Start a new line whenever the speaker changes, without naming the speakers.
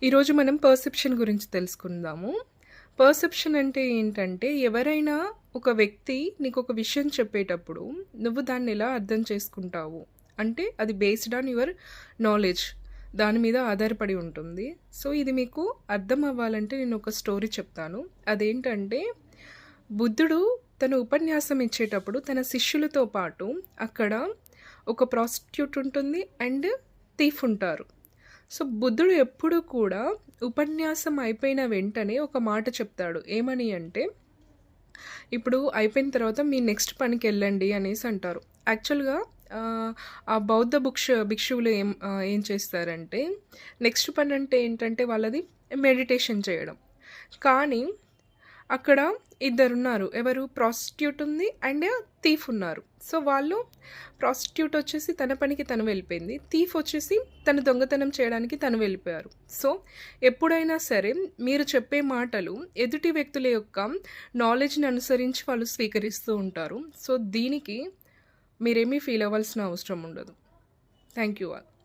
ఈరోజు మనం పర్సెప్షన్ గురించి తెలుసుకుందాము. పర్సెప్షన్ అంటే ఏంటంటే, ఎవరైనా ఒక వ్యక్తి నీకొక విషయం చెప్పేటప్పుడు, నువ్వు దాన్ని ఎలా అర్థం చేసుకుంటావు? అంటే అది బేస్డ్ ఆన్ యువర్ నాలెడ్జ్. దాని మీద ఆధారపడి ఉంటుంది. సో, ఇది మీకు అర్థం అవ్వాలంటే నేను ఒక స్టోరీ చెప్తాను. అదేంటంటే, బుద్ధుడు తన ఉపన్యాసం ఇచ్చేటప్పుడు తన శిష్యులతో పాటు అక్కడ ఒక ప్రాస్టిట్యూట్ ఉంటుంది అండ్ థీఫ్ ఉంటారు. సో, బుద్ధుడు ఎప్పుడూ కూడా ఉపన్యాసం అయిపోయిన వెంటనే ఒక మాట చెప్తాడు. ఏమని అంటే, ఇప్పుడు అయిపోయిన తర్వాత మీ నెక్స్ట్ పనికెళ్ళండి అనేసి అంటారు. యాక్చువల్‌గా ఆ బౌద్ధ భిక్షువులు ఏం చేస్తారంటే, నెక్స్ట్ పనంటే ఏంటంటే వాళ్ళది మెడిటేషన్ చేయడం. కానీ అక్కడ ఇద్దరున్నారు. ఎవరు? ప్రాస్టిట్యూట్ ఉంది అండ్ థీఫ్ ఉన్నారు. సో, వాళ్ళు ప్రాస్టిట్యూట్ వచ్చేసి తన పనికి తను వెళ్ళిపోయింది. థీఫ్ వచ్చేసి తను దొంగతనం చేయడానికి తను వెళ్ళిపోయారు. సో, ఎప్పుడైనా సరే మీరు చెప్పే మాటలు ఎదుటి వ్యక్తుల యొక్క నాలెడ్జ్‌ని అనుసరించి వాళ్ళు స్వీకరిస్తూ ఉంటారు. సో, దీనికి మీరేమీ ఫీల్ అవ్వాల్సిన అవసరం ఉండదు. Thank you all.